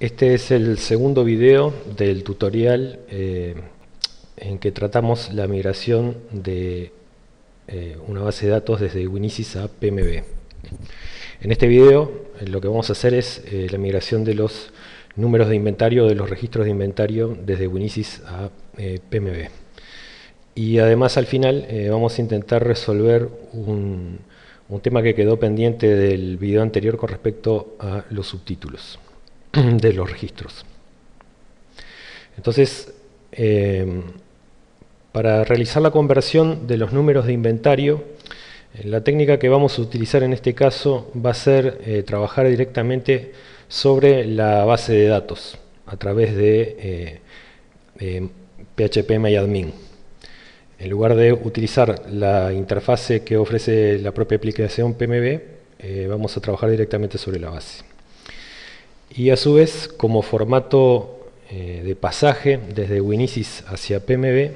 Este es el segundo video del tutorial en que tratamos la migración de una base de datos desde Winisys a PMB. En este video lo que vamos a hacer es la migración de los números de inventario, de los registros de inventario desde Winisys a PMB. Y además al final vamos a intentar resolver un tema que quedó pendiente del video anterior con respecto a los subtítulos de los registros. Entonces, para realizar la conversión de los números de inventario, la técnica que vamos a utilizar en este caso va a ser trabajar directamente sobre la base de datos a través de phpMyAdmin. En lugar de utilizar la interfase que ofrece la propia aplicación PMB, vamos a trabajar directamente sobre la base. Y a su vez, como formato de pasaje desde Winisys hacia PMB,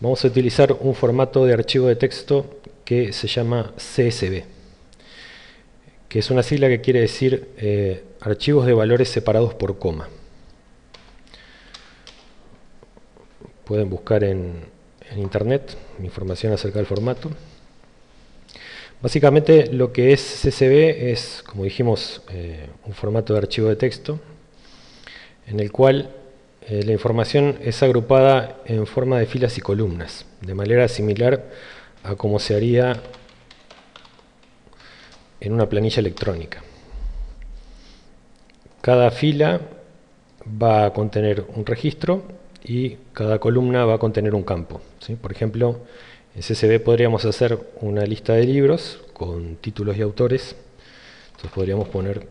vamos a utilizar un formato de archivo de texto que se llama CSV, que es una sigla que quiere decir archivos de valores separados por coma. Pueden buscar en internet información acerca del formato. Básicamente lo que es CSV es, como dijimos, un formato de archivo de texto en el cual la información es agrupada en forma de filas y columnas, de manera similar a como se haría en una planilla electrónica. Cada fila va a contener un registro y cada columna va a contener un campo, ¿sí? Por ejemplo, en CSV podríamos hacer una lista de libros con títulos y autores. Entonces podríamos poner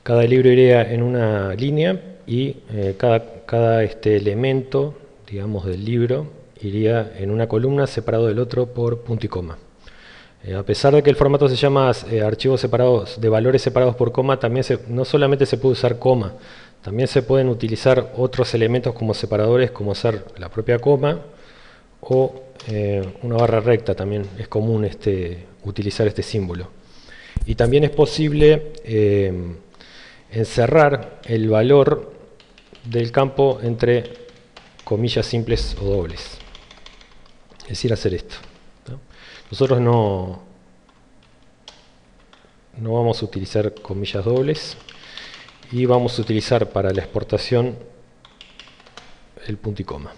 cada libro iría en una línea y cada elemento, digamos, del libro iría en una columna separado del otro por punto y coma. A pesar de que el formato se llama archivos separados de valores separados por coma, también no solamente se puede usar coma, también se pueden utilizar otros elementos como separadores, como ser la propia coma o una barra recta. También es común utilizar este símbolo. Y también es posible encerrar el valor del campo entre comillas simples o dobles. Es decir, hacer esto, ¿no? Nosotros no vamos a utilizar comillas dobles y vamos a utilizar para la exportación el punto y coma.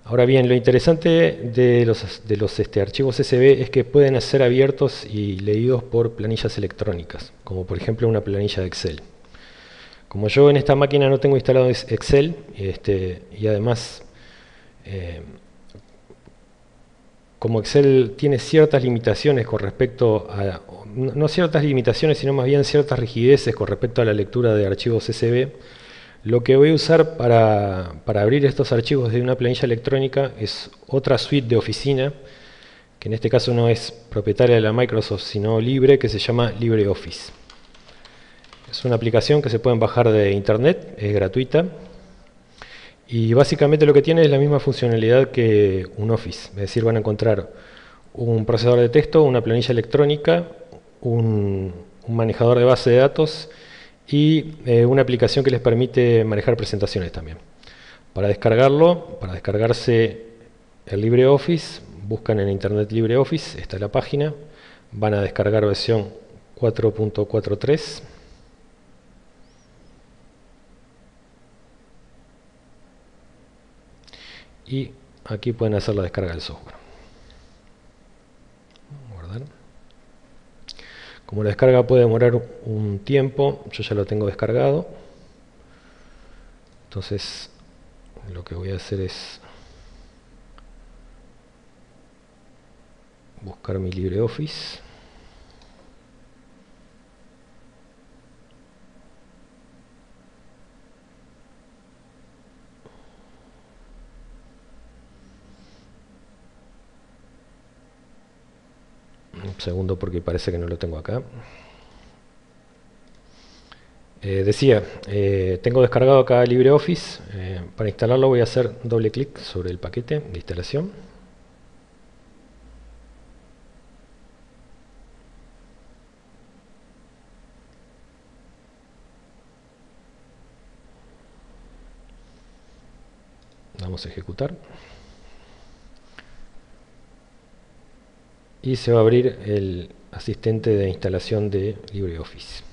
Ahora bien, lo interesante de los archivos CSV es que pueden ser abiertos y leídos por planillas electrónicas, como por ejemplo una planilla de Excel. Como yo en esta máquina no tengo instalado Excel, y además como Excel tiene ciertas limitaciones con respecto a, no ciertas limitaciones, sino más bien ciertas rigideces con respecto a la lectura de archivos CSV, lo que voy a usar para abrir estos archivos de una planilla electrónica es otra suite de oficina, que en este caso no es propietaria de la Microsoft, sino libre, que se llama LibreOffice. Es una aplicación que se pueden bajar de internet, es gratuita, y básicamente lo que tiene es la misma funcionalidad que un Office, es decir, van a encontrar un procesador de texto, una planilla electrónica, un manejador de base de datos y una aplicación que les permite manejar presentaciones también. Para descargarlo, para descargarse el LibreOffice, buscan en internet LibreOffice, esta es la página, van a descargar versión 4.43. Y aquí pueden hacer la descarga del software. Guardar. Como la descarga puede demorar un tiempo, yo ya lo tengo descargado. Entonces lo que voy a hacer es buscar mi LibreOffice. Un segundo porque parece que no lo tengo acá. Decía, tengo descargado acá LibreOffice. Para instalarlo voy a hacer doble clic sobre el paquete de instalación. Vamos a ejecutar. Y se va a abrir el asistente de instalación de LibreOffice.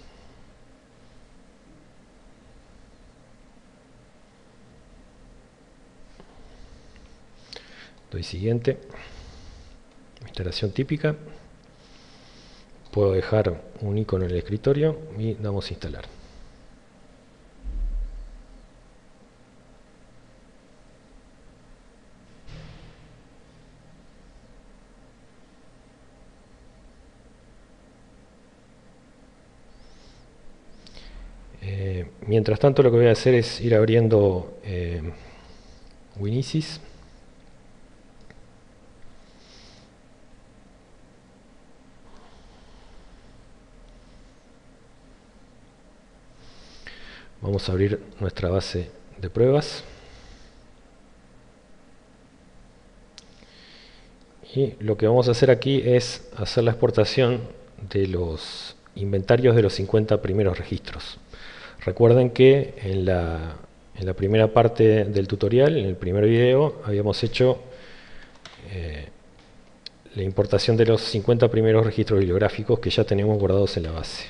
Doy siguiente. Instalación típica. Puedo dejar un icono en el escritorio y damos a instalar. Mientras tanto, lo que voy a hacer es ir abriendo Winisys. Vamos a abrir nuestra base de pruebas. Y lo que vamos a hacer aquí es hacer la exportación de los inventarios de los 50 primeros registros. Recuerden que en la primera parte del tutorial, en el primer video, habíamos hecho la importación de los 50 primeros registros bibliográficos que ya tenemos guardados en la base.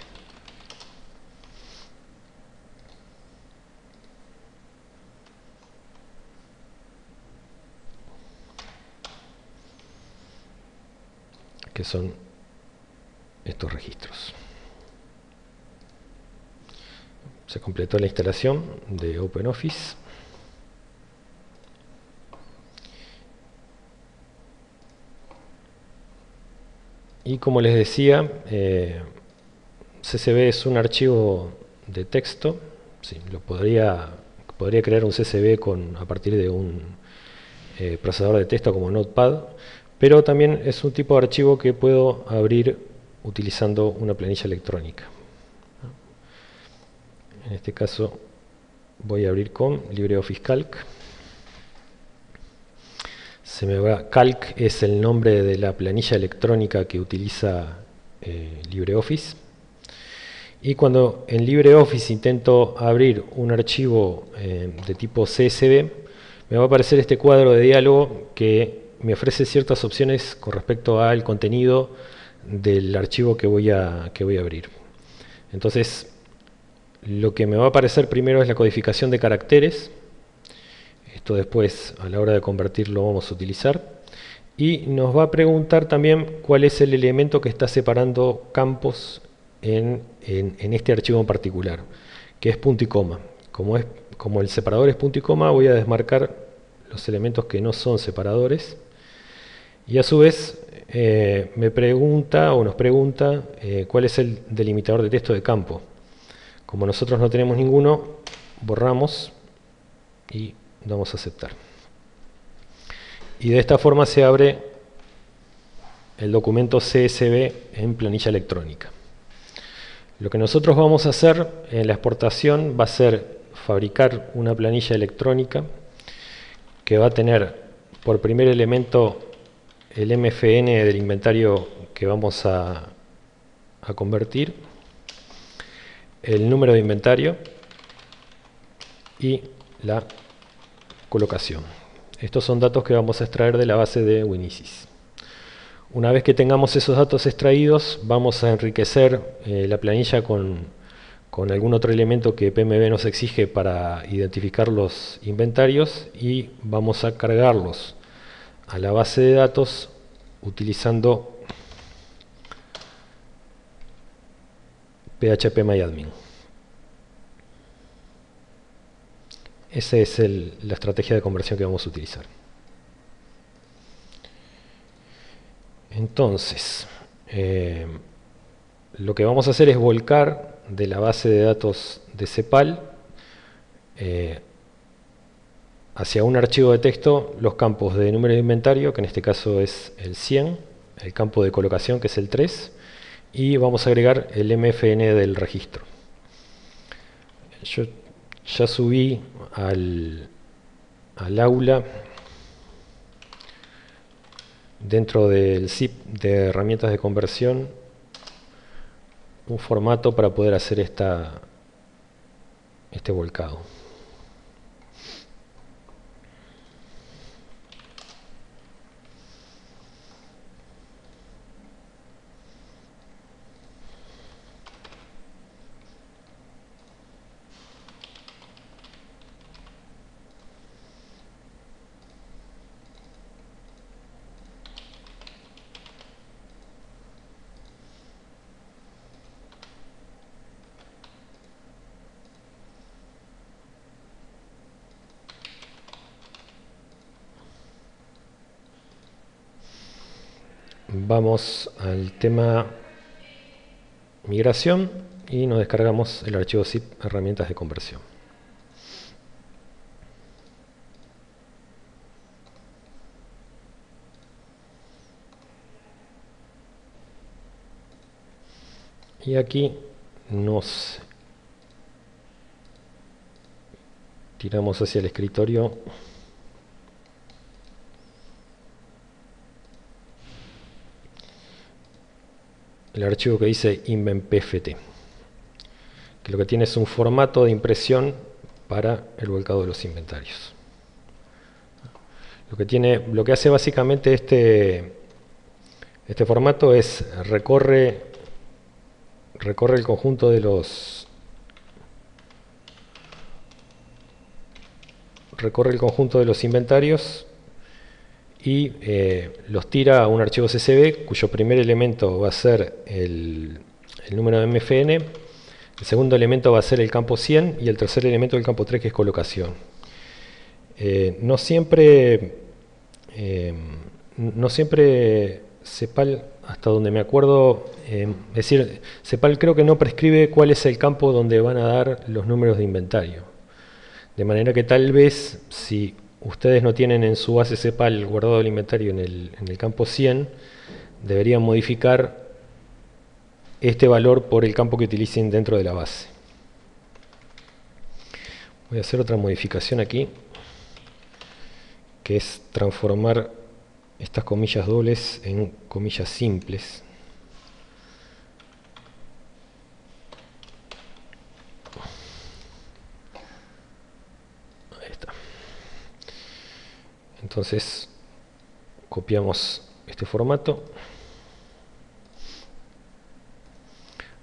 Que son estos registros. Se completó la instalación de OpenOffice. Y como les decía, CSV es un archivo de texto. Sí, podría crear un CSV a partir de un procesador de texto como Notepad, pero también es un tipo de archivo que puedo abrir utilizando una planilla electrónica. En este caso voy a abrir con LibreOffice Calc. Calc es el nombre de la planilla electrónica que utiliza LibreOffice. Y cuando en LibreOffice intento abrir un archivo de tipo CSV, me va a aparecer este cuadro de diálogo que me ofrece ciertas opciones con respecto al contenido del archivo que voy a abrir. Entonces, lo que me va a aparecer primero es la codificación de caracteres. Esto después, a la hora de convertirlo, vamos a utilizar. Y nos va a preguntar también cuál es el elemento que está separando campos en este archivo en particular, que es punto y coma. Como el separador es punto y coma, voy a desmarcar los elementos que no son separadores. Y a su vez, me pregunta o nos pregunta cuál es el delimitador de texto de campo. Como nosotros no tenemos ninguno, borramos y damos a aceptar. Y de esta forma se abre el documento CSV en planilla electrónica. Lo que nosotros vamos a hacer en la exportación va a ser fabricar una planilla electrónica que va a tener por primer elemento el MFN del inventario que vamos a convertir, el número de inventario y la colocación. Estos son datos que vamos a extraer de la base de Winisys. Una vez que tengamos esos datos extraídos, vamos a enriquecer la planilla con algún otro elemento que PMB nos exige para identificar los inventarios y vamos a cargarlos a la base de datos utilizando phpMyAdmin. Esa es la estrategia de conversión que vamos a utilizar. Entonces, lo que vamos a hacer es volcar de la base de datos de CEPAL hacia un archivo de texto los campos de número de inventario, que en este caso es el 100, el campo de colocación, que es el 3, y vamos a agregar el MFN del registro. Yo ya subí al aula, dentro del zip de herramientas de conversión, un formato para poder hacer este volcado. Vamos al tema migración y nos descargamos el archivo zip herramientas de conversión. Y aquí nos tiramos hacia el escritorio el archivo que dice invenpft, que lo que tiene es un formato de impresión para el volcado de los inventarios. Lo que hace básicamente este formato es recorre el conjunto de los inventarios y los tira a un archivo CSV cuyo primer elemento va a ser el número de MFN, el segundo elemento va a ser el campo 100 y el tercer elemento el campo 3, que es colocación. No siempre CEPAL, hasta donde me acuerdo, es decir, CEPAL creo que no prescribe cuál es el campo donde van a dar los números de inventario. De manera que tal vez, si ustedes no tienen en su base CEPAL guardado el inventario en el campo 100, deberían modificar este valor por el campo que utilicen dentro de la base. Voy a hacer otra modificación aquí, que es transformar estas comillas dobles en comillas simples. Ahí está. Entonces copiamos este formato,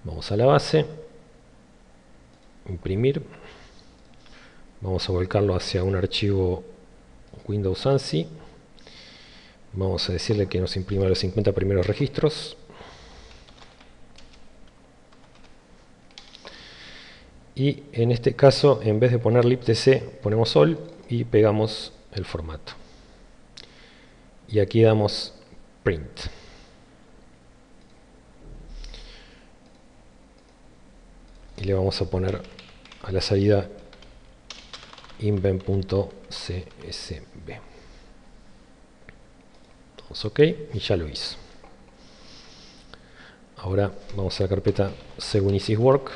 vamos a la base, imprimir, vamos a volcarlo hacia un archivo Windows ANSI, vamos a decirle que nos imprima los 50 primeros registros y en este caso, en vez de poner libtc, ponemos all y pegamos el formato y aquí damos print. Y le vamos a poner a la salida inven.csv. Damos OK y ya lo hizo. Ahora vamos a la carpeta SegUnisysWork.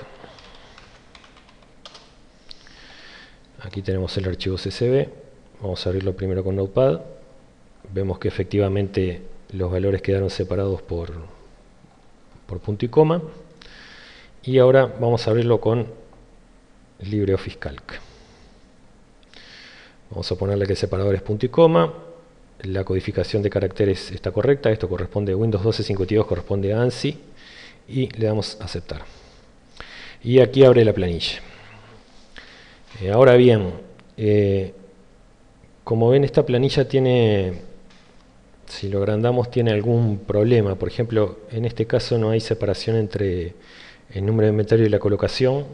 Aquí tenemos el archivo CSV. Vamos a abrirlo primero con Notepad. Vemos que efectivamente los valores quedaron separados por punto y coma. Y ahora vamos a abrirlo con LibreOffice Calc. Vamos a ponerle que el separador es punto y coma. La codificación de caracteres está correcta. Esto corresponde a Windows 12.52, corresponde a ANSI. Y le damos a aceptar. Y aquí abre la planilla. Ahora bien, como ven, esta planilla tiene, si lo agrandamos, tiene algún problema. Por ejemplo, en este caso no hay separación entre el número de inventario y la colocación.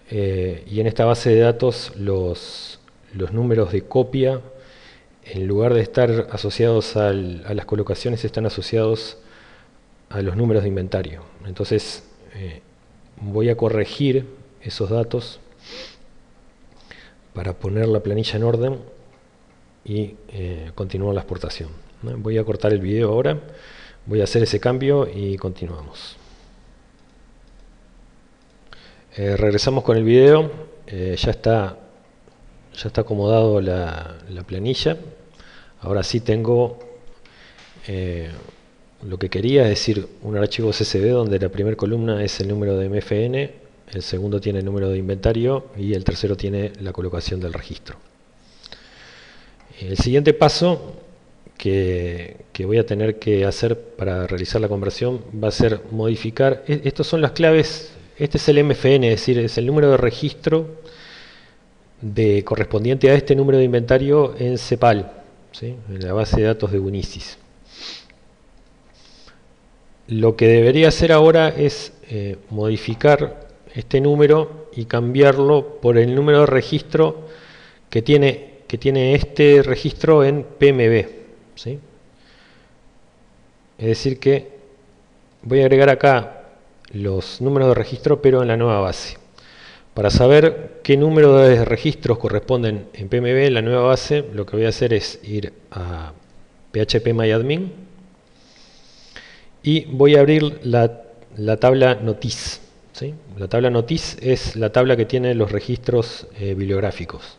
Y en esta base de datos los números de copia, en lugar de estar asociados a las colocaciones, están asociados a los números de inventario. Entonces voy a corregir esos datos para poner la planilla en orden y continuar la exportación. Voy a cortar el video ahora, Voy a hacer ese cambio y continuamos. Regresamos con el video. Ya está acomodado la planilla. Ahora sí tengo lo que quería, es decir, un archivo CSV donde la primera columna es el número de MFN, el segundo tiene el número de inventario y el tercero tiene la colocación del registro. El siguiente paso que voy a tener que hacer para realizar la conversión va a ser modificar. Estas son las claves. Este es el MFN, es decir, es el número de registro correspondiente a este número de inventario en CEPAL, ¿sí? En la base de datos de Unisys. Lo que debería hacer ahora es modificar este número y cambiarlo por el número de registro que tiene este registro en PMB, ¿sí? Es decir que voy a agregar acá los números de registro pero en la nueva base. Para saber qué número de registros corresponden en PMB en la nueva base, lo que voy a hacer es ir a phpMyAdmin y voy a abrir la tabla Notice, ¿sí? La tabla Notice es la tabla que tiene los registros bibliográficos.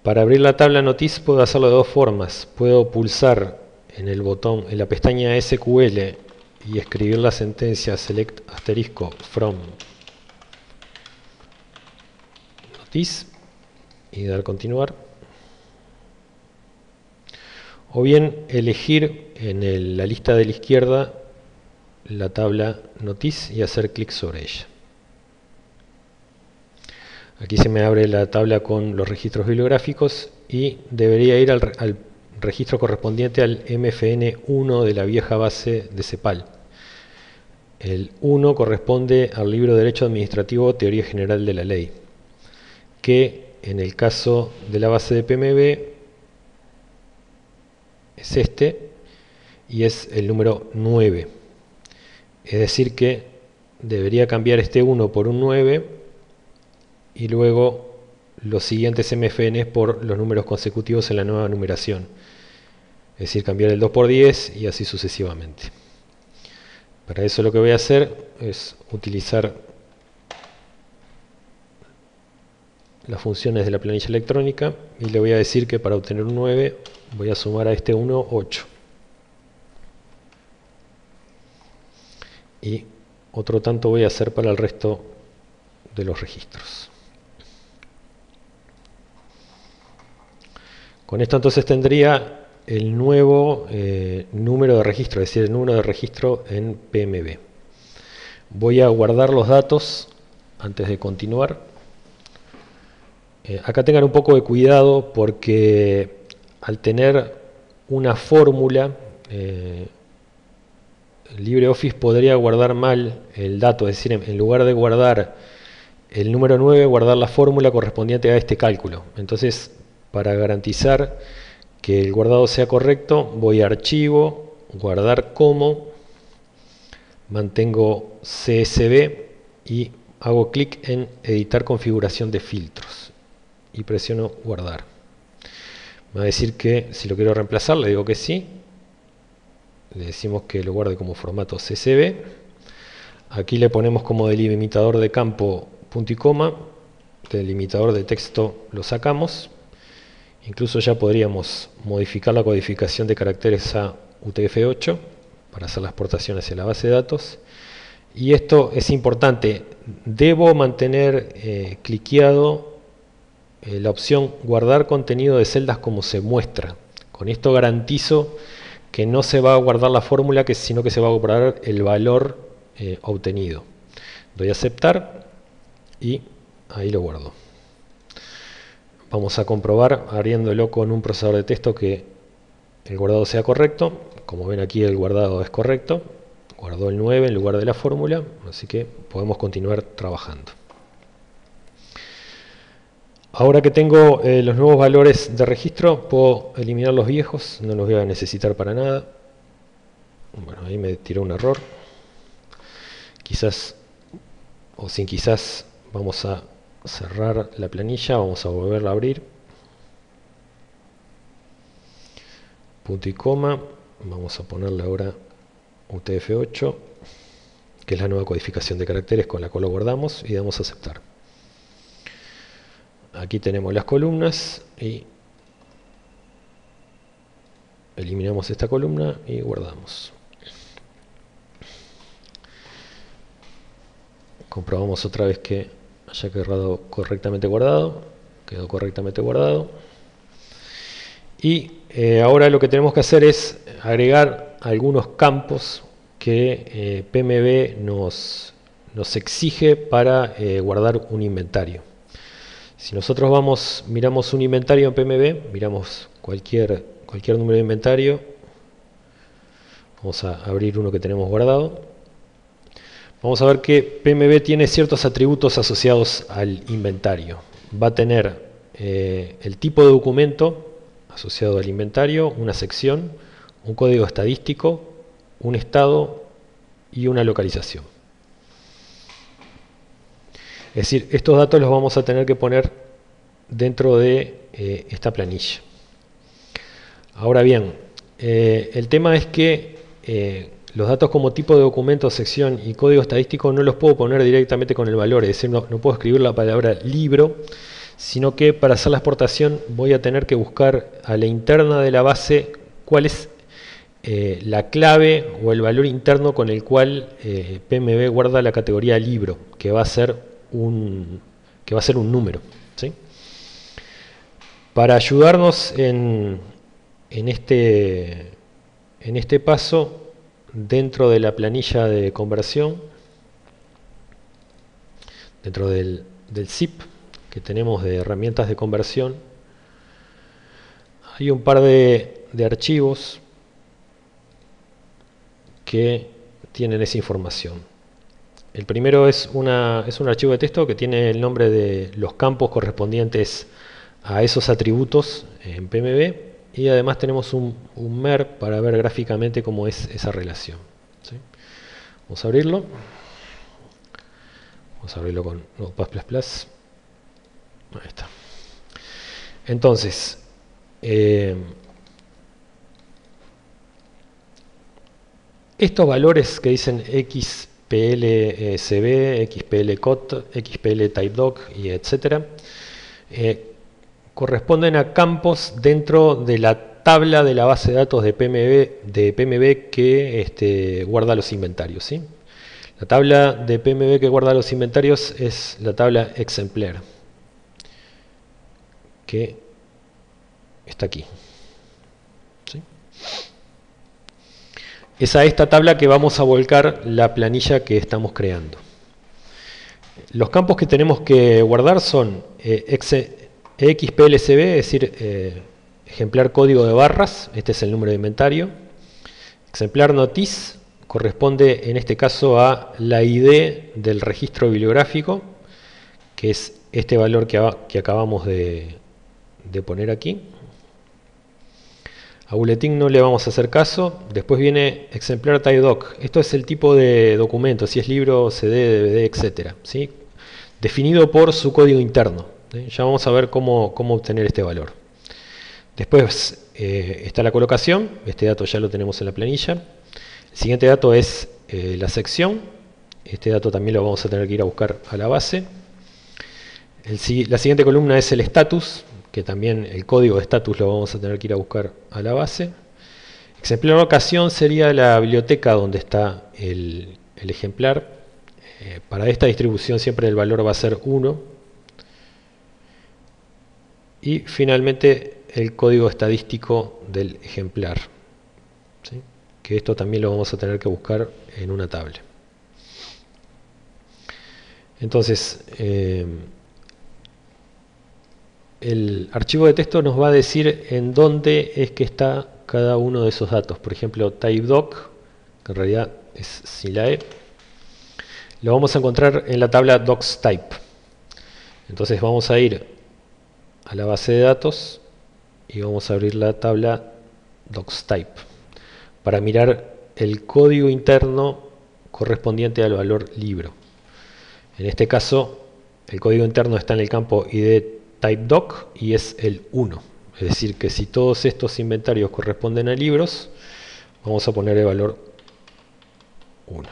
Para abrir la tabla Notice puedo hacerlo de dos formas. Puedo pulsar en el botón, en la pestaña SQL y escribir la sentencia select asterisco from Notice y dar continuar. O bien elegir en la lista de la izquierda la tabla Notice y hacer clic sobre ella. Aquí se me abre la tabla con los registros bibliográficos y debería ir al registro correspondiente al MFN1 de la vieja base de CEPAL. El 1 corresponde al libro de Derecho Administrativo Teoría General de la Ley, que en el caso de la base de PMB es este y es el número 9. Es decir que debería cambiar este 1 por un 9 y luego los siguientes MFN por los números consecutivos en la nueva numeración. Es decir, cambiar el 2 por 10 y así sucesivamente. Para eso lo que voy a hacer es utilizar las funciones de la planilla electrónica y le voy a decir que para obtener un 9 voy a sumar a este 1 8. Y otro tanto voy a hacer para el resto de los registros. Con esto entonces tendría el nuevo número de registro, es decir, el número de registro en PMB. Voy a guardar los datos antes de continuar. Acá tengan un poco de cuidado porque al tener una fórmula, LibreOffice podría guardar mal el dato, es decir, en lugar de guardar el número 9, guardar la fórmula correspondiente a este cálculo. Entonces, para garantizar que el guardado sea correcto, voy a Archivo, Guardar como, mantengo CSV y hago clic en Editar configuración de filtros y presiono Guardar. Me va a decir que si lo quiero reemplazar, le digo que sí. Le decimos que lo guarde como formato CSV. Aquí le ponemos como delimitador de campo punto y coma. Delimitador de texto lo sacamos. Incluso ya podríamos modificar la codificación de caracteres a UTF-8 para hacer la exportación hacia la base de datos. Y esto es importante. Debo mantener cliqueado la opción guardar contenido de celdas como se muestra. Con esto garantizo que no se va a guardar la fórmula, sino que se va a guardar el valor obtenido. Doy a aceptar y ahí lo guardo. Vamos a comprobar abriéndolo con un procesador de texto que el guardado sea correcto. Como ven aquí el guardado es correcto. Guardó el 9 en lugar de la fórmula, así que podemos continuar trabajando. Ahora que tengo los nuevos valores de registro, puedo eliminar los viejos, no los voy a necesitar para nada. Bueno, ahí me tiró un error. Quizás, o sin quizás, vamos a cerrar la planilla, vamos a volverla a abrir. Punto y coma. Vamos a ponerle ahora UTF-8, que es la nueva codificación de caracteres con la cual lo guardamos, y damos a aceptar. Aquí tenemos las columnas y eliminamos esta columna y guardamos. Comprobamos otra vez que haya quedado correctamente guardado. Quedó correctamente guardado. Y ahora lo que tenemos que hacer es agregar algunos campos que PMB nos exige para guardar un inventario. Si nosotros miramos un inventario en PMB, miramos cualquier número de inventario, vamos a abrir uno que tenemos guardado. Vamos a ver que PMB tiene ciertos atributos asociados al inventario. Va a tener el tipo de documento asociado al inventario, una sección, un código estadístico, un estado y una localización. Es decir, estos datos los vamos a tener que poner dentro de esta planilla. Ahora bien, el tema es que los datos como tipo de documento, sección y código estadístico no los puedo poner directamente con el valor, es decir, no puedo escribir la palabra libro, sino que para hacer la exportación voy a tener que buscar a la interna de la base cuál es la clave o el valor interno con el cual PMB guarda la categoría libro, que va a ser un número, ¿sí? Para ayudarnos en este paso, dentro de la planilla de conversión, dentro del zip que tenemos de herramientas de conversión, hay un par de archivos que tienen esa información. El primero es un archivo de texto que tiene el nombre de los campos correspondientes a esos atributos en PMB. Y además tenemos un MER para ver gráficamente cómo es esa relación, ¿sí? Vamos a abrirlo. Vamos a abrirlo con Notepad++. Ahí está. Entonces, estos valores que dicen XPLCB, XPLCOT, XPLTypeDoc y etcétera, corresponden a campos dentro de la tabla de la base de datos de PMB que guarda los inventarios, ¿sí? La tabla de PMB que guarda los inventarios es la tabla exemplar, que está aquí, ¿sí? Es a esta tabla que vamos a volcar la planilla que estamos creando. Los campos que tenemos que guardar son XPLCB, es decir, ejemplar código de barras, este es el número de inventario. Exemplar notice corresponde en este caso a la ID del registro bibliográfico, que es este valor que acabamos de poner aquí. A boletín no le vamos a hacer caso. Después viene exemplar typedoc. Esto es el tipo de documento, si es libro, CD, DVD, etc., ¿sí? Definido por su código interno. Ya vamos a ver cómo obtener este valor. Después está la colocación. Este dato ya lo tenemos en la planilla. El siguiente dato es la sección. Este dato también lo vamos a tener que ir a buscar a la base. La siguiente columna es el status, que también el código de status lo vamos a tener que ir a buscar a la base. Exemplar ocasión sería la biblioteca donde está el ejemplar. Para esta distribución siempre el valor va a ser 1. Y finalmente el código estadístico del ejemplar, ¿sí? Que esto también lo vamos a tener que buscar en una tabla. Entonces, el archivo de texto nos va a decir en dónde es que está cada uno de esos datos. Por ejemplo, typedoc, que en realidad es sin la E, lo vamos a encontrar en la tabla docstype. Entonces vamos a ir a la base de datos y vamos a abrir la tabla docstype para mirar el código interno correspondiente al valor libro. En este caso, el código interno está en el campo ID typedoc y es el 1. Es decir, que si todos estos inventarios corresponden a libros, Vamos a poner el valor 1.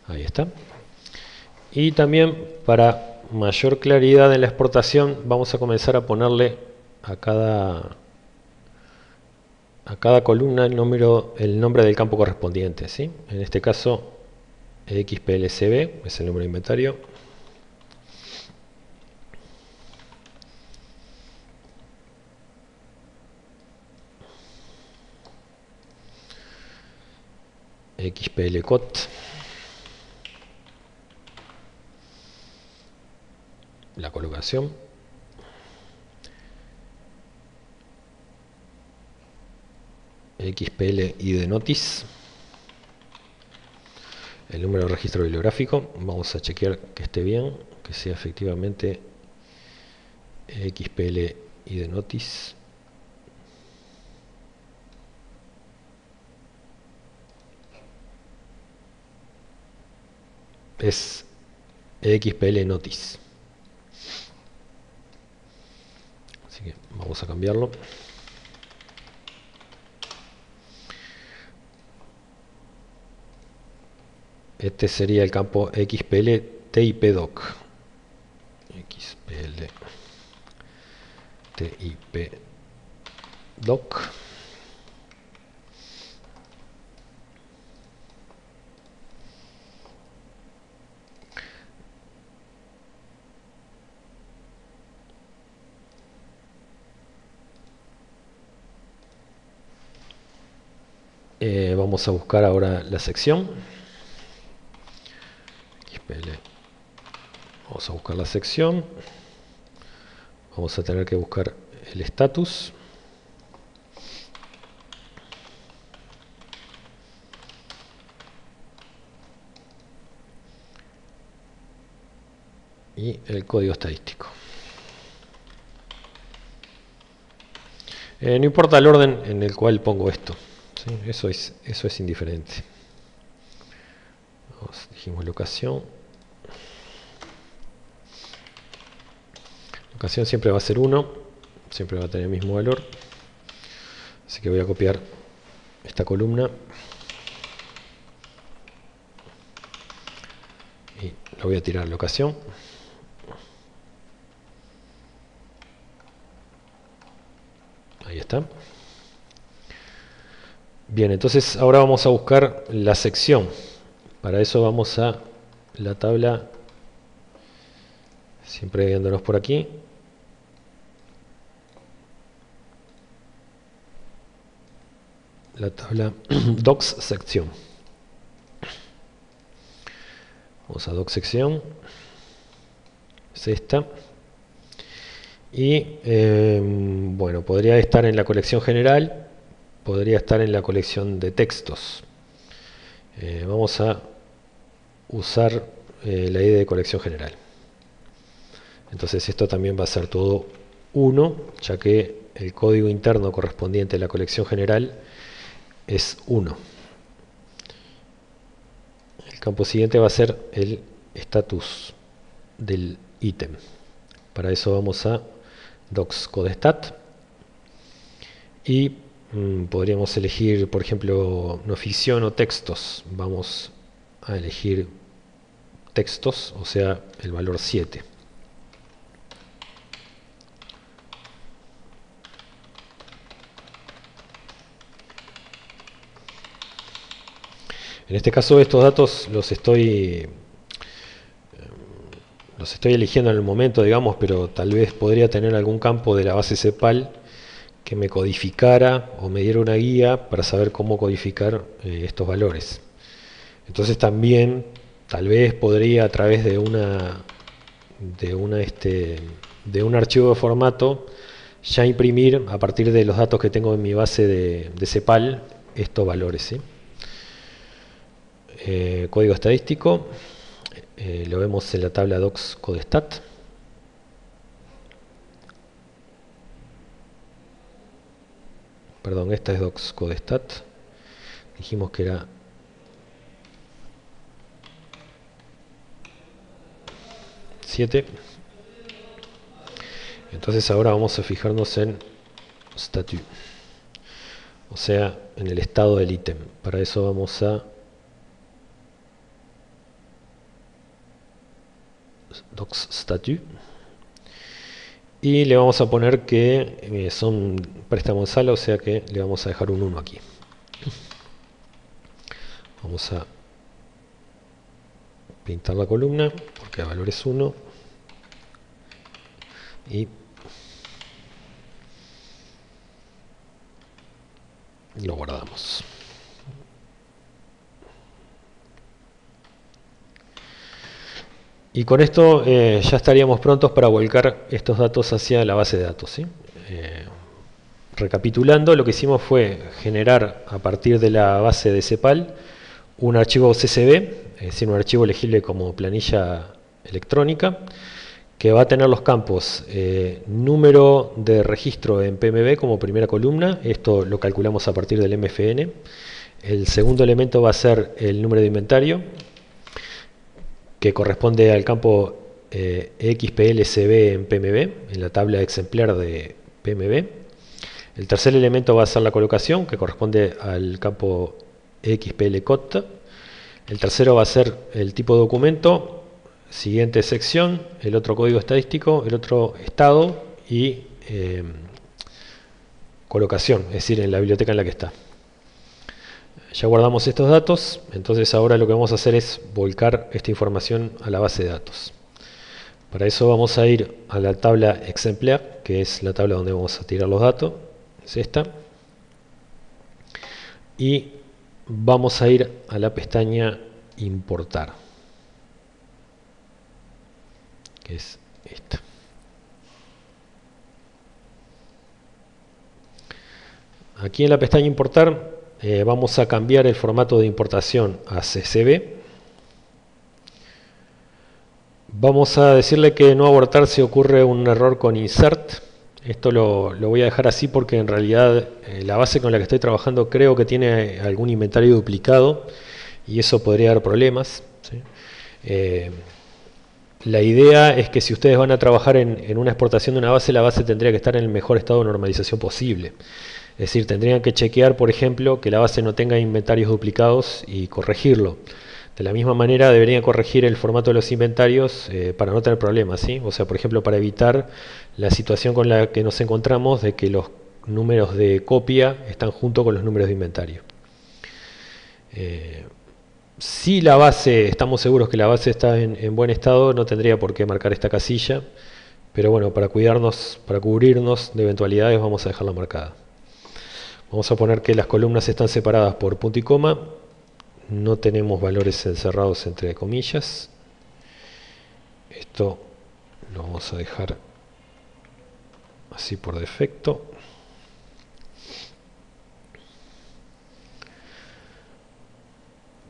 Ahí está. Y también para mayor claridad en la exportación vamos a comenzar a ponerle a cada columna el nombre del campo correspondiente, ¿sí? En este caso XPLCB es el número de inventario. XPLCOT, la colocación. XPL ID notice, el número de registro bibliográfico. Vamos a chequear que esté bien, que sea efectivamente XPL ID notice. Es XPL notice. Así que vamos a cambiarlo. Este sería el campo XPL TIPDoc. XPL TIPDoc. Vamos a buscar ahora la sección. Vamos a buscar la sección. Vamos a tener que buscar el status. Y el código estadístico. No importa el orden en el cual pongo esto, ¿sí? Eso es indiferente. Dijimos locación. Locación siempre va a ser 1, siempre va a tener el mismo valor. Así que voy a copiar esta columna y la voy a tirar a locación. Ahí está. Bien, entonces ahora vamos a buscar la sección. Para eso vamos a la tabla, siempre viéndonos por aquí. La tabla docs sección. Vamos a docs sección. Es esta. Y bueno, podría estar en la colección general, podría estar en la colección de textos. Vamos a usar la ID de colección general. Entonces esto también va a ser todo 1, ya que el código interno correspondiente a la colección general es 1. El campo siguiente va a ser el status del ítem. Para eso vamos a docs codestat y podríamos elegir, por ejemplo, no ficción o textos. Vamos a elegir textos, o sea, el valor 7. En este caso estos datos los estoy eligiendo en el momento, digamos, pero tal vez podría tener algún campo de la base CEPAL que me codificara o me diera una guía para saber cómo codificar estos valores. Entonces también tal vez podría, a través de un archivo de formato, ya imprimir a partir de los datos que tengo en mi base de CEPAL estos valores, ¿sí? Código estadístico, lo vemos en la tabla docs codestat. Perdón, esta es docs codestat. Dijimos que era ...7. Entonces ahora vamos a fijarnos en statut, o sea, en el estado del ítem. Para eso vamos a docs statut y le vamos a poner que son préstamos en sala, o sea que le vamos a dejar un 1 aquí. Vamos a pintar la columna porque el valor es 1 y lo guardamos. Y con esto ya estaríamos prontos para volcar estos datos hacia la base de datos, ¿sí? Recapitulando, lo que hicimos fue generar a partir de la base de CEPAL un archivo CSV, es decir, un archivo legible como planilla electrónica, que va a tener los campos número de registro en PMB como primera columna. Esto lo calculamos a partir del MFN. El segundo elemento va a ser el número de inventario, que corresponde al campo XPLCB en PMB, en la tabla exemplar de PMB. El tercer elemento va a ser la colocación, que corresponde al campo XPLCOT. El tercero va a ser el tipo de documento, siguiente sección, el otro código estadístico, el otro estado y colocación, es decir, en la biblioteca en la que está. Ya guardamos estos datos, entonces ahora lo que vamos a hacer es volcar esta información a la base de datos. Para eso vamos a ir a la tabla exemplar, que es la tabla donde vamos a tirar los datos, es esta. Y vamos a ir a la pestaña importar, que es esta. Aquí en la pestaña importar vamos a cambiar el formato de importación a CSV. Vamos a decirle que no abortar si ocurre un error con insert. Esto lo voy a dejar así porque en realidad la base con la que estoy trabajando creo que tiene algún inventario duplicado y eso podría dar problemas, ¿sí? La idea es que si ustedes van a trabajar en una exportación de una base, la base tendría que estar en el mejor estado de normalización posible. Es decir, tendrían que chequear, por ejemplo, que la base no tenga inventarios duplicados y corregirlo. De la misma manera deberían corregir el formato de los inventarios para no tener problemas, ¿sí? O sea, por ejemplo, para evitar la situación con la que nos encontramos de que los números de copia están junto con los números de inventario. Si la base, estamos seguros que la base está en buen estado, no tendría por qué marcar esta casilla, pero bueno, para cuidarnos, para cubrirnos de eventualidades vamos a dejarla marcada. Vamos a poner que las columnas están separadas por punto y coma, no tenemos valores encerrados entre comillas. Esto lo vamos a dejar así por defecto.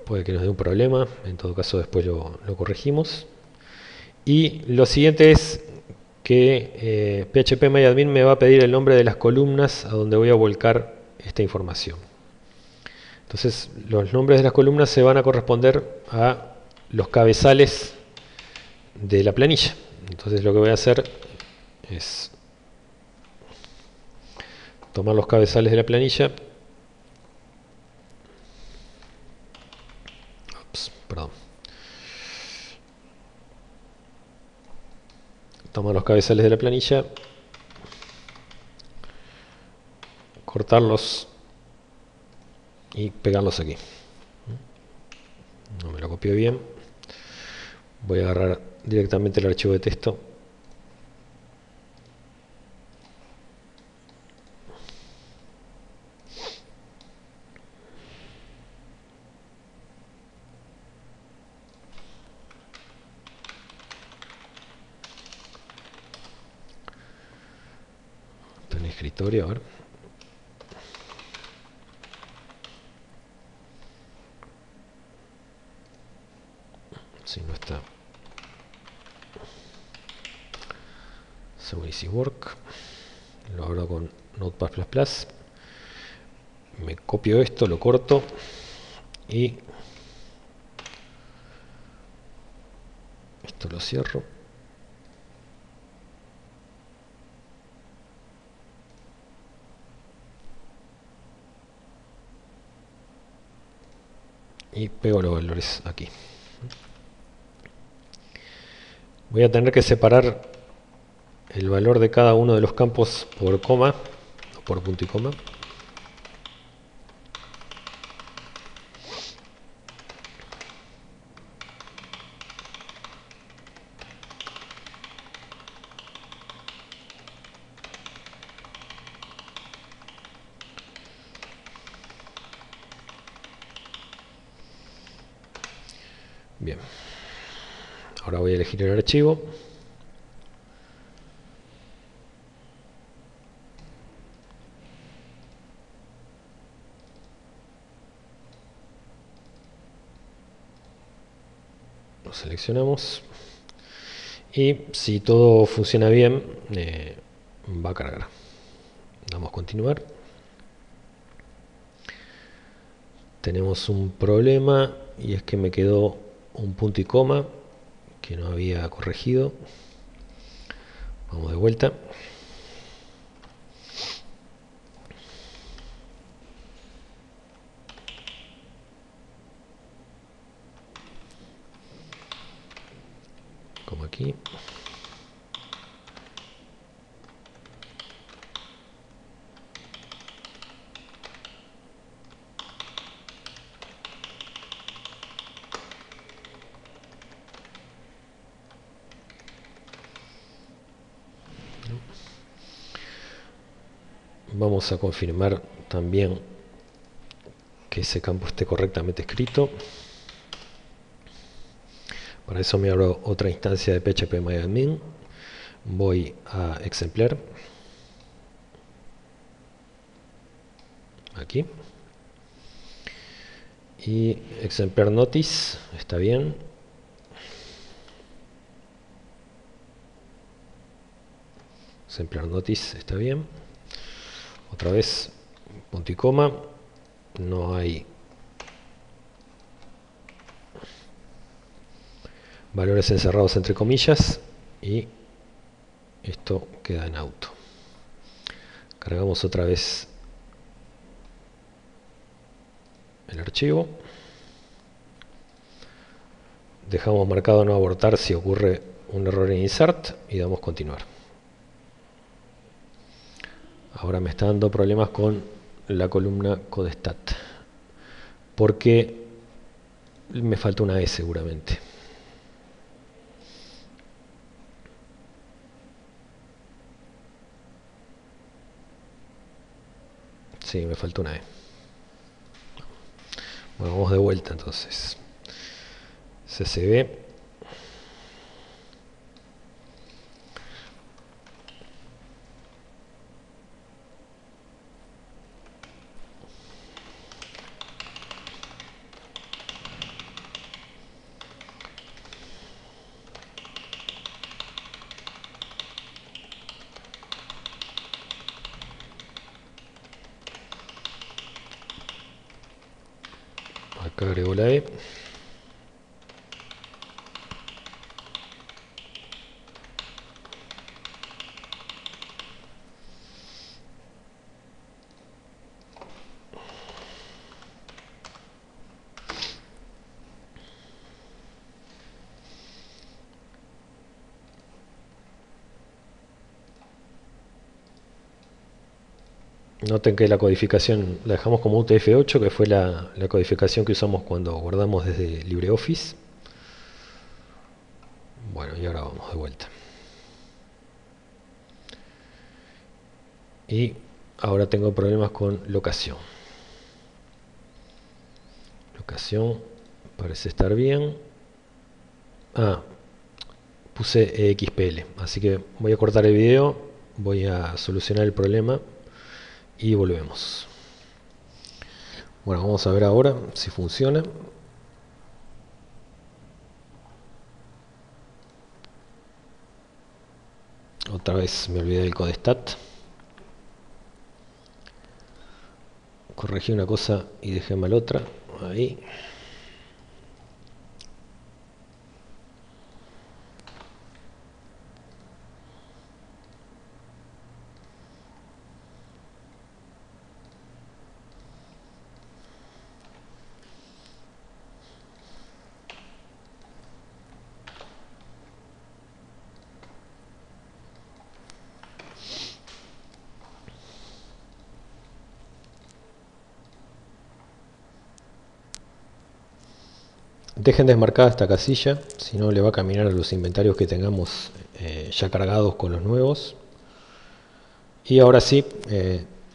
Puede que nos dé un problema, en todo caso después lo corregimos. Y lo siguiente es que phpMyAdmin me va a pedir el nombre de las columnas a donde voy a volcar esta información. Entonces los nombres de las columnas se van a corresponder a los cabezales de la planilla. Entonces lo que voy a hacer es tomar los cabezales de la planilla. Tomar los cabezales de la planilla, cortarlos y pegarlos aquí. No me lo copió bien. Voy a agarrar directamente el archivo de texto. escritorio, a ver. Si no está. So easy work. Lo abro con Notepad++. Me copio esto, lo corto y esto lo cierro. Y pego los valores aquí. Voy a tener que separar el valor de cada uno de los campos por coma, o por punto y coma. Bien. Ahora voy a elegir el archivo. Lo seleccionamos. Y si todo funciona bien, va a cargar. Damos a continuar. Tenemos un problema y es que me quedó un punto y coma que no había corregido. Vamos de vuelta. Como aquí. Vamos a confirmar también que ese campo esté correctamente escrito. Para eso me abro otra instancia de phpMyAdmin. Voy a Exemplar. Aquí. Y Exemplar Notice. Está bien. Exemplar Notice. Está bien. Otra vez. Punto y coma. No hay valores encerrados entre comillas y esto queda en auto. Cargamos otra vez el archivo, dejamos marcado no abortar si ocurre un error en insert y damos continuar. Ahora me está dando problemas con la columna codestat porque me falta una E seguramente. Sí, me falta una E. Bueno, vamos de vuelta entonces. CSV. Acá agrego la E. Noten que la codificación la dejamos como UTF-8, que fue la codificación que usamos cuando guardamos desde LibreOffice. Bueno, y ahora vamos de vuelta. Y ahora tengo problemas con locación. Locación parece estar bien. Puse XPL, así que voy a cortar el video, Voy a solucionar el problema y volvemos. Bueno, vamos a ver ahora si funciona. Otra vez me olvidé del codestat. Corregí una cosa y dejé mal otra. Ahí. Dejen desmarcada esta casilla, si no le va a caminar a los inventarios que tengamos ya cargados con los nuevos. Y ahora sí,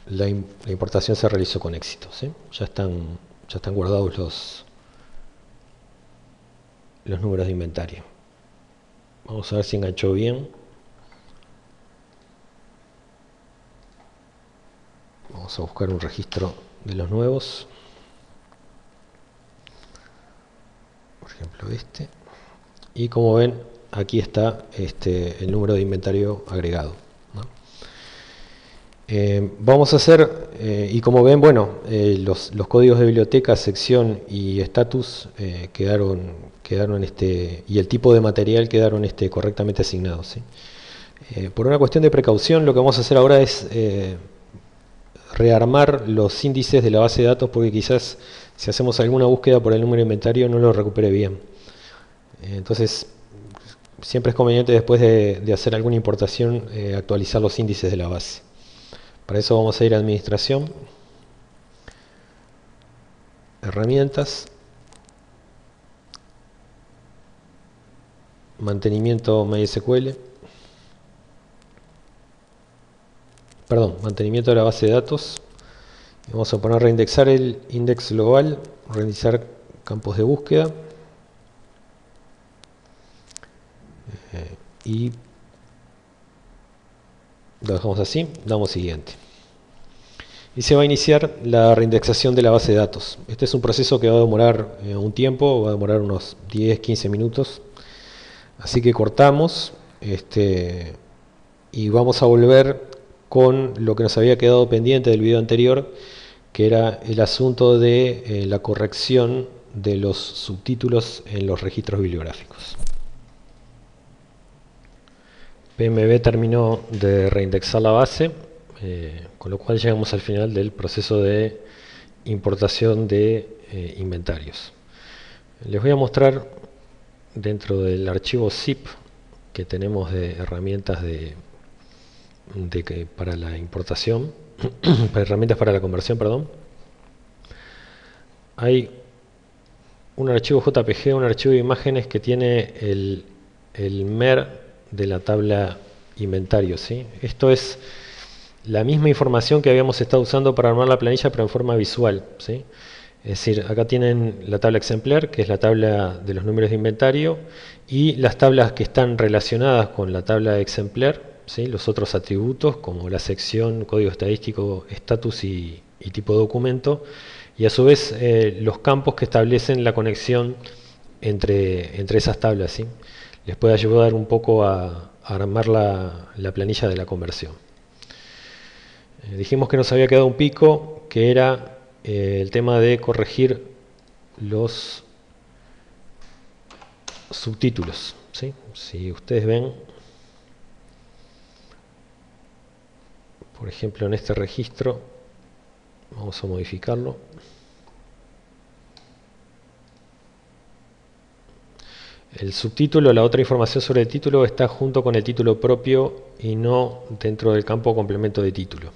la importación se realizó con éxito, ¿sí? Ya están guardados los números de inventario. Vamos a ver si enganchó bien. Vamos a buscar un registro de los nuevos. Por ejemplo este. Y como ven, aquí está el número de inventario agregado, ¿no? Vamos a hacer, y como ven, bueno, los códigos de biblioteca, sección y status quedaron y el tipo de material quedaron correctamente asignados, ¿sí? Por una cuestión de precaución, lo que vamos a hacer ahora es rearmar los índices de la base de datos, porque quizás si hacemos alguna búsqueda por el número de inventario no lo recupere bien. Entonces, siempre es conveniente después de hacer alguna importación actualizar los índices de la base. Para eso vamos a ir a Administración, Herramientas, Mantenimiento MySQL, mantenimiento de la base de datos. Vamos a poner reindexar el index global, reindexar campos de búsqueda y lo dejamos así, damos siguiente. Y se va a iniciar la reindexación de la base de datos. Este es un proceso que va a demorar un tiempo, va a demorar unos 10-15 minutos. Así que cortamos y vamos a volver con lo que nos había quedado pendiente del video anterior, que era el asunto de la corrección de los subtítulos en los registros bibliográficos. PMB terminó de reindexar la base, con lo cual llegamos al final del proceso de importación de inventarios. Les voy a mostrar dentro del archivo zip que tenemos de herramientas para la importación, herramientas para la conversión, perdón. Hay un archivo JPG, un archivo de imágenes que tiene el MER de la tabla inventario, ¿sí? Esto es la misma información que habíamos estado usando para armar la planilla, pero en forma visual, ¿sí? Es decir, acá tienen la tabla exemplar, que es la tabla de los números de inventario, y las tablas que están relacionadas con la tabla exemplar, ¿sí? Los otros atributos, como la sección, código estadístico, estatus y tipo de documento, y a su vez los campos que establecen la conexión entre esas tablas, ¿sí? Les puede ayudar un poco a armar la planilla de la conversión. Dijimos que nos había quedado un pico, que era el tema de corregir los subtítulos, ¿sí? Si ustedes ven, por ejemplo, en este registro, vamos a modificarlo. El subtítulo, la otra información sobre el título, está junto con el título propio y no dentro del campo complemento de título.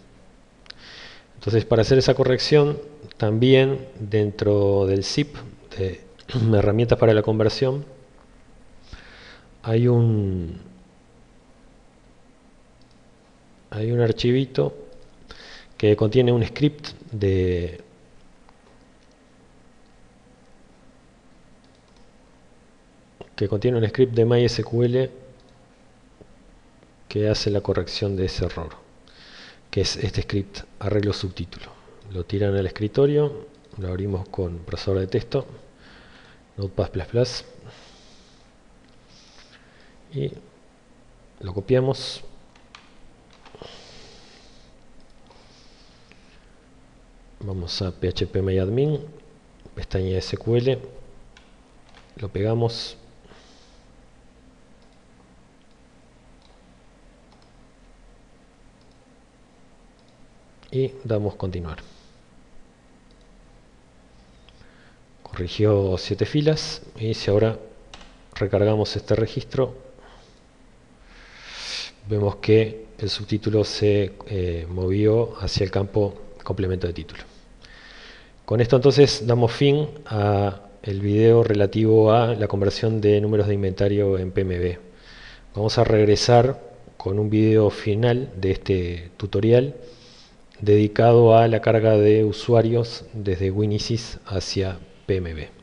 Entonces, para hacer esa corrección, también dentro del zip de herramientas para la conversión, hay un archivito que contiene un script de MySQL que hace la corrección de ese error, que es este script arreglo subtítulo. Lo tiran al escritorio, lo abrimos con procesador de texto, Notepad++, y lo copiamos, vamos a phpMyAdmin, pestaña SQL, lo pegamos, y damos continuar. Corrigió 7 filas, y si ahora recargamos este registro, vemos que el subtítulo se movió hacia el campo complemento de título. Con esto entonces damos fin a el video relativo a la conversión de números de inventario en PMB. Vamos a regresar con un video final de este tutorial dedicado a la carga de usuarios desde WinISIS hacia PMB.